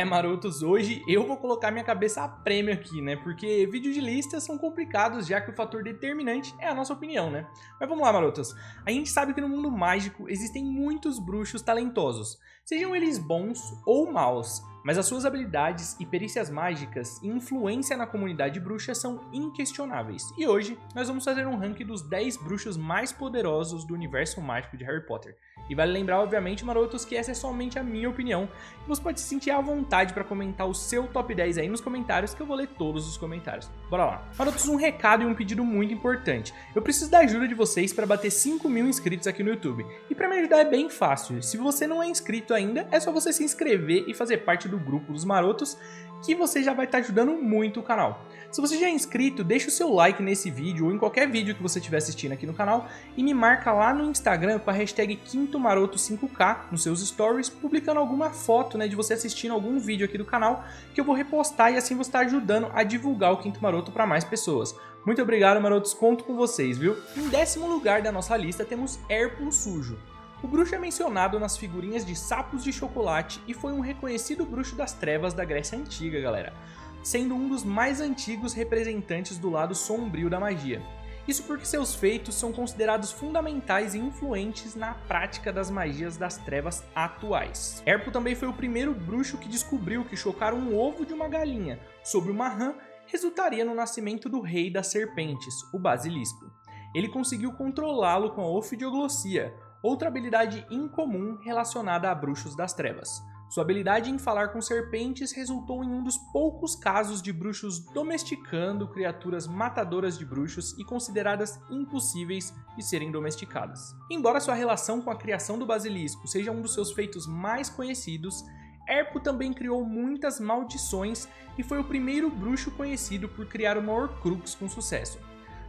Marotos, hoje eu vou colocar minha cabeça a prêmio aqui, né? Porque vídeos de listas são complicados, já que o fator determinante é a nossa opinião, né? Mas vamos lá, Marotos. A gente sabe que no mundo mágico existem muitos bruxos talentosos, sejam eles bons ou maus, mas as suas habilidades e perícias mágicas e influência na comunidade bruxa são inquestionáveis. E hoje nós vamos fazer um ranking dos 10 bruxos mais poderosos do universo mágico de Harry Potter. E vale lembrar, obviamente, Marotos, que essa é somente a minha opinião. E você pode se sentir à vontade para comentar o seu top 10 aí nos comentários, que eu vou ler todos os comentários. Bora lá. Marotos, um recado e um pedido muito importante. Eu preciso da ajuda de vocês para bater 5.000 inscritos aqui no YouTube. E para me ajudar é bem fácil. Se você não é inscrito ainda, é só você se inscrever e fazer parte do grupo dos Marotos, que você já vai estar ajudando muito o canal. Se você já é inscrito, deixa o seu like nesse vídeo ou em qualquer vídeo que você estiver assistindo aqui no canal e me marca lá no Instagram com a hashtag QuintoMaroto5K nos seus stories, publicando alguma foto, né, de você assistindo algum vídeo aqui do canal que eu vou repostar e assim você está ajudando a divulgar o Quinto Maroto para mais pessoas. Muito obrigado, Marotos, conto com vocês, viu? Em 10º lugar da nossa lista temos Hérculo Sujo. O bruxo é mencionado nas figurinhas de sapos de chocolate e foi um reconhecido bruxo das trevas da Grécia Antiga, galera, sendo um dos mais antigos representantes do lado sombrio da magia. Isso porque seus feitos são considerados fundamentais e influentes na prática das magias das trevas atuais. Hérculo também foi o primeiro bruxo que descobriu que chocar um ovo de uma galinha sobre uma rã resultaria no nascimento do rei das serpentes, o Basilisco. Ele conseguiu controlá-lo com a ofidioglossia, outra habilidade incomum relacionada a bruxos das trevas. Sua habilidade em falar com serpentes resultou em um dos poucos casos de bruxos domesticando criaturas matadoras de bruxos e consideradas impossíveis de serem domesticadas. Embora sua relação com a criação do basilisco seja um dos seus feitos mais conhecidos, Hérculo também criou muitas maldições e foi o primeiro bruxo conhecido por criar uma Horcrux com sucesso.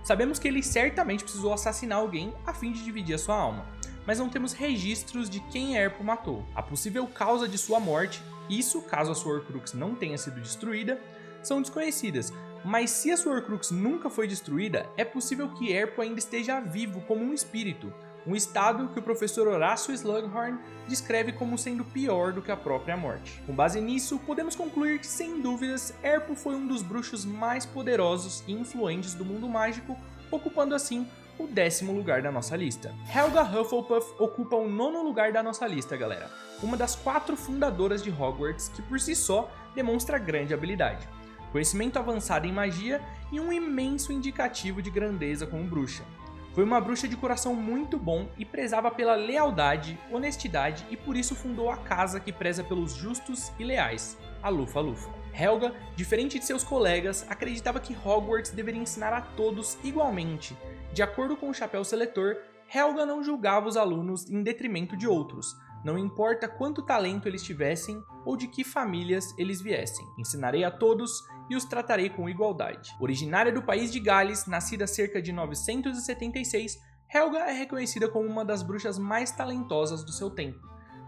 Sabemos que ele certamente precisou assassinar alguém a fim de dividir a sua alma, mas não temos registros de quem Hérculo matou. A possível causa de sua morte, isso caso a sua Horcrux não tenha sido destruída, são desconhecidas, mas se a sua Horcrux nunca foi destruída, é possível que Hérculo ainda esteja vivo como um espírito, um estado que o professor Horácio Slughorn descreve como sendo pior do que a própria morte. Com base nisso, podemos concluir que, sem dúvidas, Hérculo foi um dos bruxos mais poderosos e influentes do mundo mágico, ocupando assim o 10º lugar da nossa lista. Helga Hufflepuff ocupa o 9º lugar da nossa lista, galera. Uma das 4 fundadoras de Hogwarts que por si só demonstra grande habilidade, conhecimento avançado em magia e um imenso indicativo de grandeza como bruxa. Foi uma bruxa de coração muito bom e prezava pela lealdade, honestidade e por isso fundou a casa que preza pelos justos e leais, a Lufa-Lufa. Helga, diferente de seus colegas, acreditava que Hogwarts deveria ensinar a todos igualmente. De acordo com o Chapéu Seletor, Helga não julgava os alunos em detrimento de outros, não importa quanto talento eles tivessem ou de que famílias eles viessem. Ensinarei a todos e os tratarei com igualdade. Originária do país de Gales, nascida cerca de 976, Helga é reconhecida como uma das bruxas mais talentosas do seu tempo.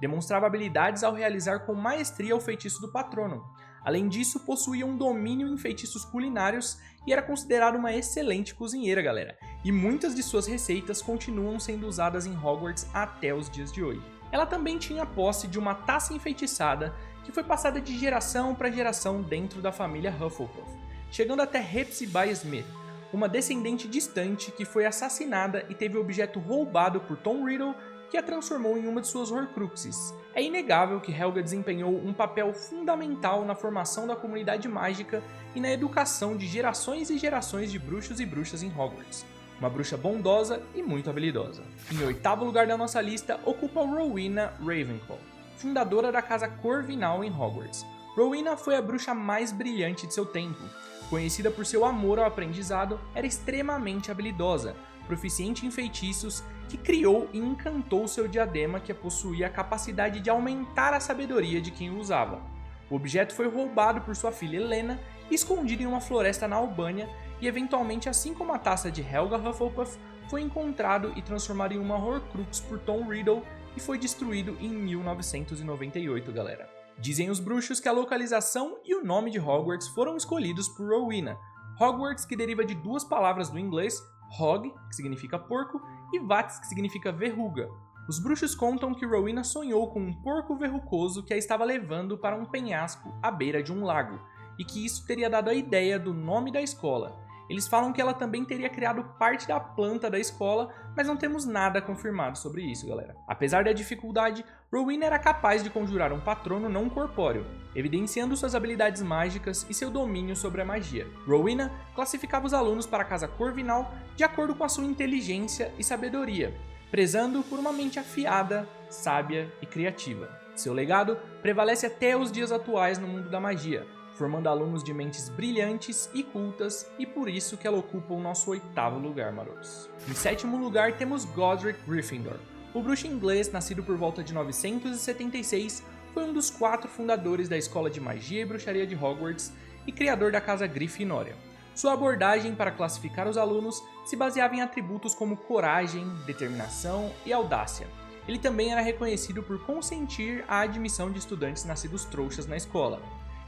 Demonstrava habilidades ao realizar com maestria o feitiço do patrono. Além disso, possuía um domínio em feitiços culinários e era considerada uma excelente cozinheira, galera. E muitas de suas receitas continuam sendo usadas em Hogwarts até os dias de hoje. Ela também tinha posse de uma taça enfeitiçada que foi passada de geração para geração dentro da família Hufflepuff, chegando até Hepzibah Smith, uma descendente distante que foi assassinada e teve o objeto roubado por Tom Riddle, que a transformou em uma de suas Horcruxes. É inegável que Helga desempenhou um papel fundamental na formação da comunidade mágica e na educação de gerações e gerações de bruxos e bruxas em Hogwarts. Uma bruxa bondosa e muito habilidosa. Em 8º lugar da nossa lista ocupa Rowena Ravenclaw, fundadora da Casa Corvinal em Hogwarts. Rowena foi a bruxa mais brilhante de seu tempo. Conhecida por seu amor ao aprendizado, era extremamente habilidosa, proficiente em feitiços, que criou e encantou seu diadema que possuía a capacidade de aumentar a sabedoria de quem o usava. O objeto foi roubado por sua filha Helena e escondido em uma floresta na Albânia e eventualmente, assim como a taça de Helga Hufflepuff, foi encontrado e transformado em uma Horcrux por Tom Riddle e foi destruído em 1998, galera. Dizem os bruxos que a localização e o nome de Hogwarts foram escolhidos por Rowena. Hogwarts, que deriva de 2 palavras do inglês, Hog, que significa porco, e Vats, que significa verruga. Os bruxos contam que Rowena sonhou com um porco verrucoso que a estava levando para um penhasco à beira de um lago, e que isso teria dado a ideia do nome da escola. Eles falam que ela também teria criado parte da planta da escola, mas não temos nada confirmado sobre isso, galera. Apesar da dificuldade, Rowena era capaz de conjurar um patrono não corpóreo, evidenciando suas habilidades mágicas e seu domínio sobre a magia. Rowena classificava os alunos para a Casa Corvinal de acordo com a sua inteligência e sabedoria, prezando por uma mente afiada, sábia e criativa. Seu legado prevalece até os dias atuais no mundo da magia, formando alunos de mentes brilhantes e cultas, e por isso que ela ocupa o nosso 8º lugar, marotos. Em 7º lugar temos Godric Gryffindor. O bruxo inglês, nascido por volta de 976, foi um dos 4 fundadores da Escola de Magia e Bruxaria de Hogwarts e criador da Casa Grifinória. Sua abordagem para classificar os alunos se baseava em atributos como coragem, determinação e audácia. Ele também era reconhecido por consentir a admissão de estudantes nascidos trouxas na escola.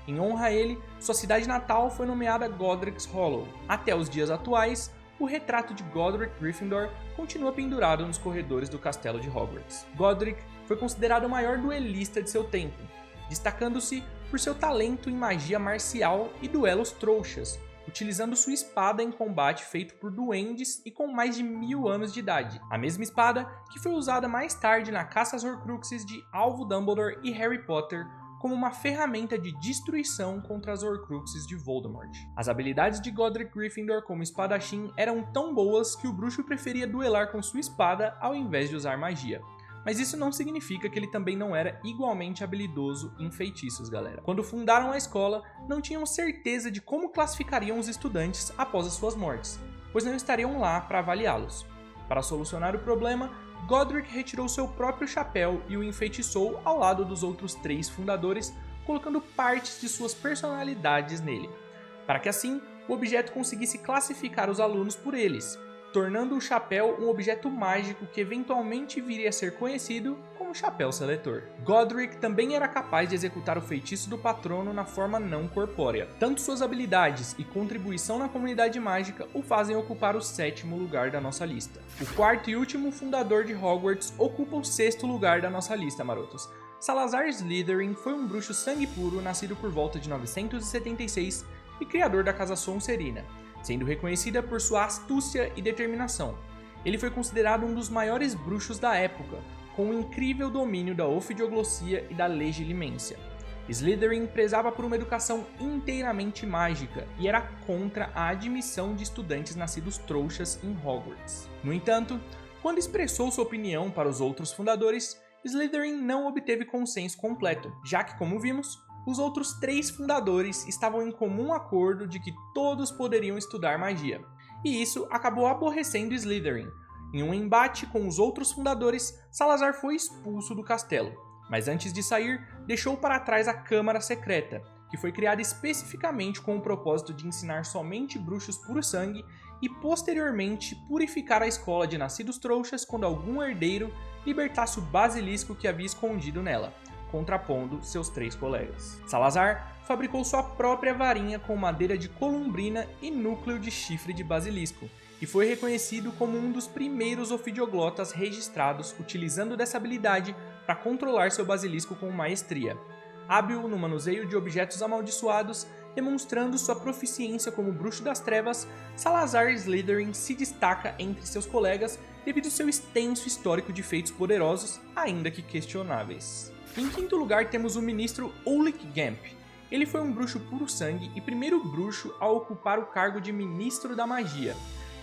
Em honra a ele, sua cidade natal foi nomeada Godric's Hollow. Até os dias atuais, o retrato de Godric Gryffindor continua pendurado nos corredores do castelo de Hogwarts. Godric foi considerado o maior duelista de seu tempo, destacando-se por seu talento em magia marcial e duelos trouxas, utilizando sua espada em combate feito por duendes e com mais de 1000 anos de idade. A mesma espada que foi usada mais tarde na caça às Horcruxes de Alvo Dumbledore e Harry Potter como uma ferramenta de destruição contra as Horcruxes de Voldemort. As habilidades de Godric Gryffindor como espadachim eram tão boas que o bruxo preferia duelar com sua espada ao invés de usar magia. Mas isso não significa que ele também não era igualmente habilidoso em feitiços, galera. Quando fundaram a escola, não tinham certeza de como classificariam os estudantes após as suas mortes, pois não estariam lá para avaliá-los. Para solucionar o problema, Godric retirou seu próprio chapéu e o enfeitiçou ao lado dos outros 3 fundadores, colocando partes de suas personalidades nele, para que assim o objeto conseguisse classificar os alunos por eles, tornando o chapéu um objeto mágico que eventualmente viria a ser conhecido como Chapéu Seletor. Godric também era capaz de executar o feitiço do patrono na forma não corpórea. Tanto suas habilidades e contribuição na comunidade mágica o fazem ocupar o 7º lugar da nossa lista. O 4º e último fundador de Hogwarts ocupa o 6º lugar da nossa lista, marotos. Salazar Slytherin foi um bruxo sangue puro nascido por volta de 976 e criador da Casa Sonserina, sendo reconhecida por sua astúcia e determinação. Ele foi considerado um dos maiores bruxos da época, com um incrível domínio da ofidioglosia e da legilimência. Slytherin prezava por uma educação inteiramente mágica e era contra a admissão de estudantes nascidos trouxas em Hogwarts. No entanto, quando expressou sua opinião para os outros fundadores, Slytherin não obteve consenso completo, já que, como vimos, os outros 3 fundadores estavam em comum acordo de que todos poderiam estudar magia, e isso acabou aborrecendo Slytherin. Em um embate com os outros fundadores, Salazar foi expulso do castelo, mas antes de sair, deixou para trás a Câmara Secreta, que foi criada especificamente com o propósito de ensinar somente bruxos puro sangue e posteriormente purificar a escola de nascidos trouxas quando algum herdeiro libertasse o basilisco que havia escondido nela, contrapondo seus 3 colegas. Salazar fabricou sua própria varinha com madeira de columbrina e núcleo de chifre de basilisco, e foi reconhecido como um dos primeiros ofidioglotas registrados utilizando dessa habilidade para controlar seu basilisco com maestria. Hábil no manuseio de objetos amaldiçoados, demonstrando sua proficiência como bruxo das trevas, Salazar Slytherin se destaca entre seus colegas devido ao seu extenso histórico de feitos poderosos, ainda que questionáveis. Em 5º lugar temos o ministro Ulrich Gemp. Ele foi um bruxo puro sangue e primeiro bruxo a ocupar o cargo de ministro da magia.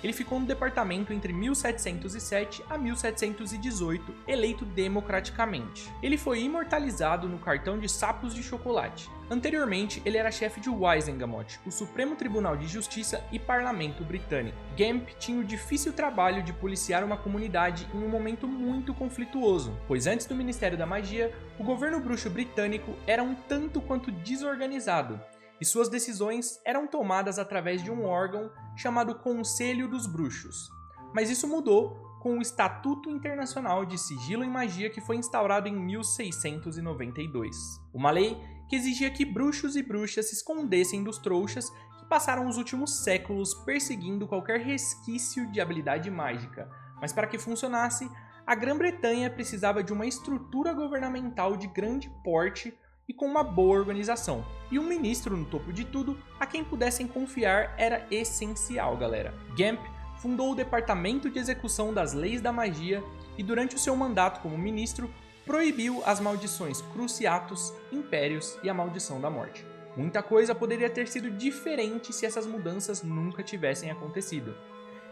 Ele ficou no departamento entre 1707 a 1718, eleito democraticamente. Ele foi imortalizado no cartão de sapos de chocolate. Anteriormente, ele era chefe de Wisengamot, o Supremo Tribunal de Justiça e Parlamento Britânico. Gemp tinha o difícil trabalho de policiar uma comunidade em um momento muito conflituoso, pois antes do Ministério da Magia, o governo bruxo britânico era um tanto quanto desorganizado, e suas decisões eram tomadas através de um órgão chamado Conselho dos Bruxos. Mas isso mudou com o Estatuto Internacional de Sigilo em Magia, que foi instaurado em 1692. Uma lei que exigia que bruxos e bruxas se escondessem dos trouxas que passaram os últimos séculos perseguindo qualquer resquício de habilidade mágica. Mas para que funcionasse, a Grã-Bretanha precisava de uma estrutura governamental de grande porte e com uma boa organização. E um ministro no topo de tudo, a quem pudessem confiar, era essencial, galera. Gamp fundou o Departamento de Execução das Leis da Magia e durante o seu mandato como ministro, proibiu as maldições Cruciatus, Impérios e a Maldição da Morte. Muita coisa poderia ter sido diferente se essas mudanças nunca tivessem acontecido.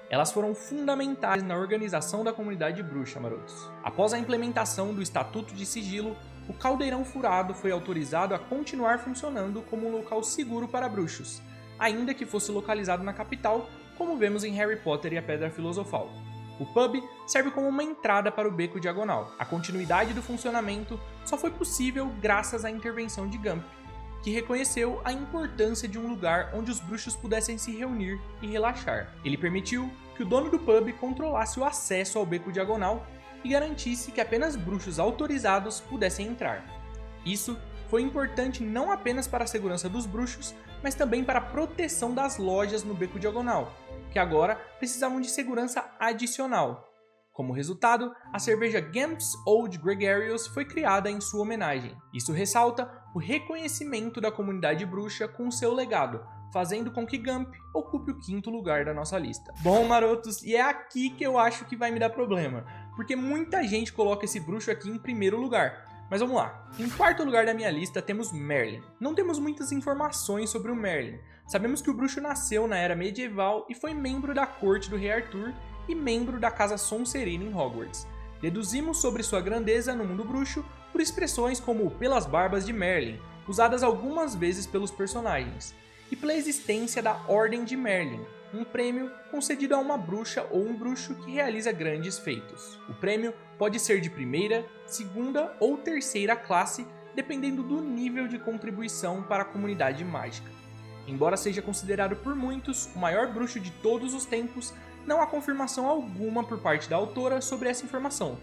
Elas foram fundamentais na organização da comunidade bruxa, marotos. Após a implementação do Estatuto de Sigilo, o Caldeirão Furado foi autorizado a continuar funcionando como um local seguro para bruxos, ainda que fosse localizado na capital, como vemos em Harry Potter e a Pedra Filosofal. O pub serve como uma entrada para o Beco Diagonal. A continuidade do funcionamento só foi possível graças à intervenção de Gamp, que reconheceu a importância de um lugar onde os bruxos pudessem se reunir e relaxar. Ele permitiu que o dono do pub controlasse o acesso ao Beco Diagonal e garantisse que apenas bruxos autorizados pudessem entrar. Isso foi importante não apenas para a segurança dos bruxos, mas também para a proteção das lojas no Beco Diagonal, que agora precisavam de segurança adicional. Como resultado, a cerveja Gamp's Old Gregarious foi criada em sua homenagem. Isso ressalta o reconhecimento da comunidade bruxa com seu legado, fazendo com que Gamp ocupe o 5º lugar da nossa lista. Bom, marotos, e é aqui que eu acho que vai me dar problema, porque muita gente coloca esse bruxo aqui em 1º lugar. Mas vamos lá. Em 4º lugar da minha lista temos Merlin. Não temos muitas informações sobre o Merlin. Sabemos que o bruxo nasceu na era medieval e foi membro da corte do rei Arthur e membro da Casa Sonserina em Hogwarts. Deduzimos sobre sua grandeza no mundo bruxo por expressões como pelas barbas de Merlin, usadas algumas vezes pelos personagens, e pela existência da Ordem de Merlin, um prêmio concedido a uma bruxa ou um bruxo que realiza grandes feitos. O prêmio pode ser de 1ª, 2ª ou 3ª classe, dependendo do nível de contribuição para a comunidade mágica. Embora seja considerado por muitos o maior bruxo de todos os tempos, não há confirmação alguma por parte da autora sobre essa informação.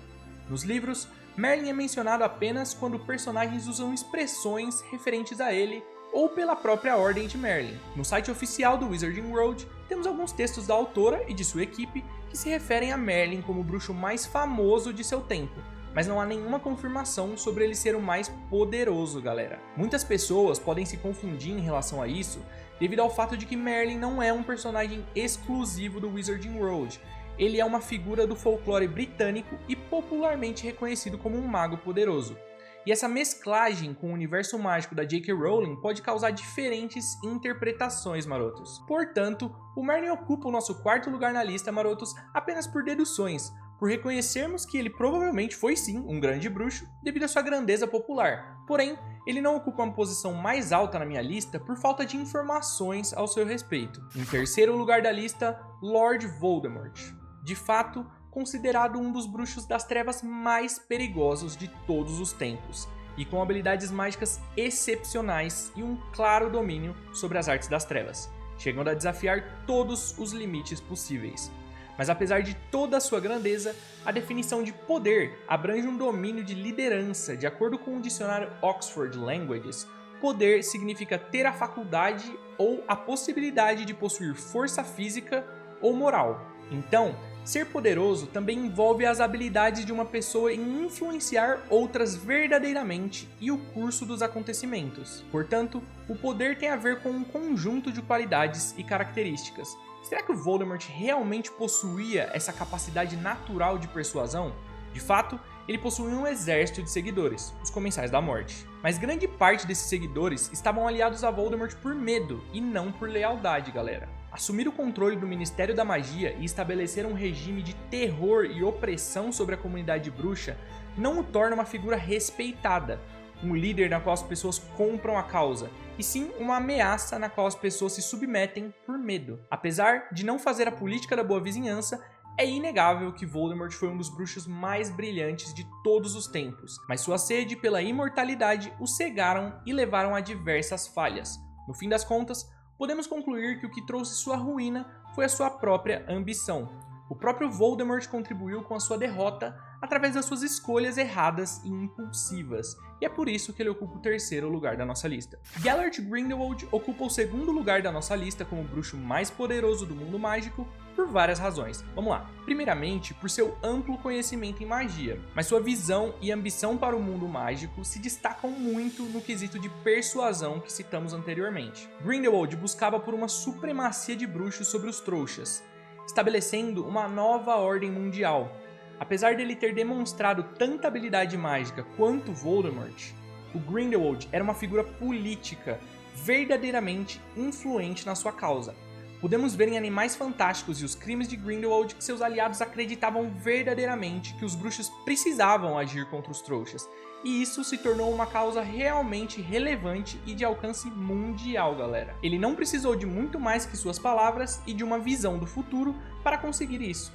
Nos livros, Merlin é mencionado apenas quando personagens usam expressões referentes a ele ou pela própria Ordem de Merlin. No site oficial do Wizarding World, temos alguns textos da autora e de sua equipe que se referem a Merlin como o bruxo mais famoso de seu tempo, mas não há nenhuma confirmação sobre ele ser o mais poderoso, galera. Muitas pessoas podem se confundir em relação a isso devido ao fato de que Merlin não é um personagem exclusivo do Wizarding World. Ele é uma figura do folclore britânico e popularmente reconhecido como um mago poderoso. E essa mesclagem com o universo mágico da J.K. Rowling pode causar diferentes interpretações, marotos. Portanto, o Merlin ocupa o nosso 4º lugar na lista, marotos, apenas por deduções, por reconhecermos que ele provavelmente foi sim um grande bruxo devido à sua grandeza popular. Porém, ele não ocupa uma posição mais alta na minha lista por falta de informações ao seu respeito. Em 3º lugar da lista, Lord Voldemort. De fato, considerado um dos bruxos das trevas mais perigosos de todos os tempos, e com habilidades mágicas excepcionais e um claro domínio sobre as artes das trevas, chegando a desafiar todos os limites possíveis. Mas apesar de toda a sua grandeza, a definição de poder abrange um domínio de liderança. De acordo com o dicionário Oxford Languages, poder significa ter a faculdade ou a possibilidade de possuir força física ou moral. Então, ser poderoso também envolve as habilidades de uma pessoa em influenciar outras verdadeiramente e o curso dos acontecimentos. Portanto, o poder tem a ver com um conjunto de qualidades e características. Será que o Voldemort realmente possuía essa capacidade natural de persuasão? De fato, ele possuía um exército de seguidores, os Comensais da Morte. Mas grande parte desses seguidores estavam aliados a Voldemort por medo e não por lealdade, galera. Assumir o controle do Ministério da Magia e estabelecer um regime de terror e opressão sobre a comunidade bruxa não o torna uma figura respeitada, um líder na qual as pessoas compram a causa, e sim uma ameaça na qual as pessoas se submetem por medo. Apesar de não fazer a política da boa vizinhança, é inegável que Voldemort foi um dos bruxos mais brilhantes de todos os tempos, mas sua sede pela imortalidade o cegaram e levaram a diversas falhas. No fim das contas, podemos concluir que o que trouxe sua ruína foi a sua própria ambição. O próprio Voldemort contribuiu com a sua derrota através das suas escolhas erradas e impulsivas, e é por isso que ele ocupa o terceiro lugar da nossa lista. Gellert Grindelwald ocupa o segundo lugar da nossa lista como o bruxo mais poderoso do mundo mágico por várias razões. Vamos lá. Primeiramente, por seu amplo conhecimento em magia, mas sua visão e ambição para o mundo mágico se destacam muito no quesito de persuasão que citamos anteriormente. Grindelwald buscava por uma supremacia de bruxos sobre os trouxas, estabelecendo uma nova ordem mundial. Apesar dele ter demonstrado tanta habilidade mágica quanto Voldemort, o Grindelwald era uma figura política verdadeiramente influente na sua causa. Podemos ver em Animais Fantásticos e os Crimes de Grindelwald que seus aliados acreditavam verdadeiramente que os bruxos precisavam agir contra os trouxas, e isso se tornou uma causa realmente relevante e de alcance mundial, galera. Ele não precisou de muito mais que suas palavras e de uma visão do futuro para conseguir isso.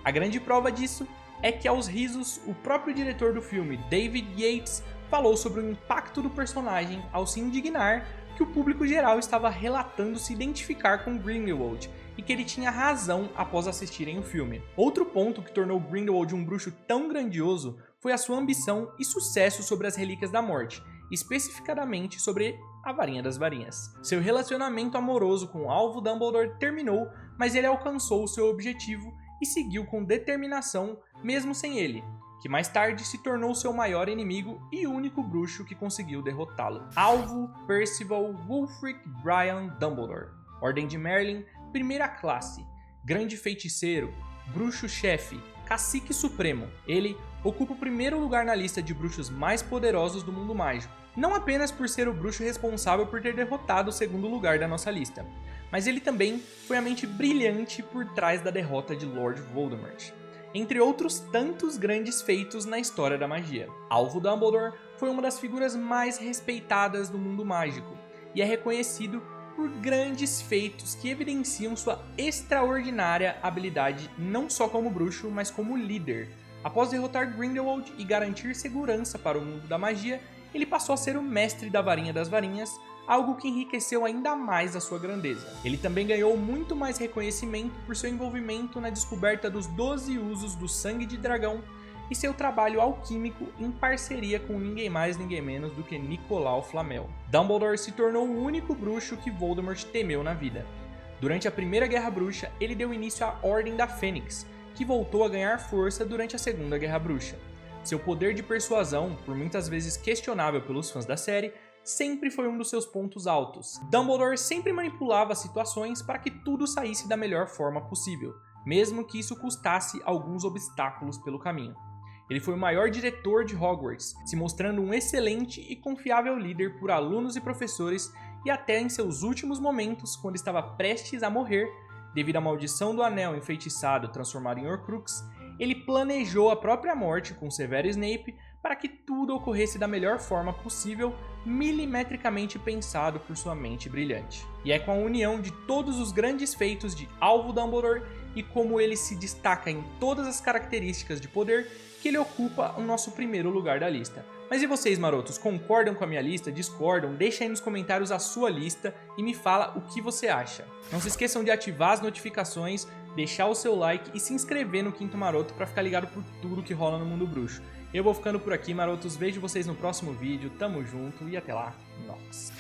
A grande prova disso é que, aos risos, o próprio diretor do filme, David Yates, falou sobre o impacto do personagem ao se indignar que o público geral estava relatando se identificar com Grindelwald e que ele tinha razão após assistirem o filme. Outro ponto que tornou Grindelwald um bruxo tão grandioso foi a sua ambição e sucesso sobre as Relíquias da Morte, especificadamente sobre a Varinha das Varinhas. Seu relacionamento amoroso com o Alvo Dumbledore terminou, mas ele alcançou o seu objetivo e seguiu com determinação mesmo sem ele, que mais tarde se tornou seu maior inimigo e único bruxo que conseguiu derrotá-lo. Alvo Percival Wulfric Brian Dumbledore, Ordem de Merlin, primeira classe, grande feiticeiro, bruxo-chefe, cacique supremo. Ele ocupa o primeiro lugar na lista de bruxos mais poderosos do mundo mágico, não apenas por ser o bruxo responsável por ter derrotado o segundo lugar da nossa lista, mas ele também foi a mente brilhante por trás da derrota de Lord Voldemort, entre outros tantos grandes feitos na história da magia. Alvo Dumbledore foi uma das figuras mais respeitadas do mundo mágico e é reconhecido por grandes feitos que evidenciam sua extraordinária habilidade não só como bruxo, mas como líder. Após derrotar Grindelwald e garantir segurança para o mundo da magia, ele passou a ser o mestre da Varinha das Varinhas, algo que enriqueceu ainda mais a sua grandeza. Ele também ganhou muito mais reconhecimento por seu envolvimento na descoberta dos 12 usos do sangue de dragão e seu trabalho alquímico em parceria com ninguém mais ninguém menos do que Nicolau Flamel. Dumbledore se tornou o único bruxo que Voldemort temeu na vida. Durante a Primeira Guerra Bruxa, ele deu início à Ordem da Fênix, que voltou a ganhar força durante a Segunda Guerra Bruxa. Seu poder de persuasão, por muitas vezes questionável pelos fãs da série, sempre foi um dos seus pontos altos. Dumbledore sempre manipulava as situações para que tudo saísse da melhor forma possível, mesmo que isso custasse alguns obstáculos pelo caminho. Ele foi o maior diretor de Hogwarts, se mostrando um excelente e confiável líder por alunos e professores, e até em seus últimos momentos, quando estava prestes a morrer, devido à maldição do anel enfeitiçado transformado em Horcrux, ele planejou a própria morte com Severo Snape para que tudo ocorresse da melhor forma possível, milimetricamente pensado por sua mente brilhante. E é com a união de todos os grandes feitos de Alvo Dumbledore e como ele se destaca em todas as características de poder que ele ocupa o nosso primeiro lugar da lista. Mas e vocês, marotos, concordam com a minha lista? Discordam? Deixa aí nos comentários a sua lista e me fala o que você acha. Não se esqueçam de ativar as notificações, deixar o seu like e se inscrever no Quinto Maroto para ficar ligado por tudo que rola no mundo bruxo. Eu vou ficando por aqui, marotos. Vejo vocês no próximo vídeo. Tamo junto e até lá. Nossa.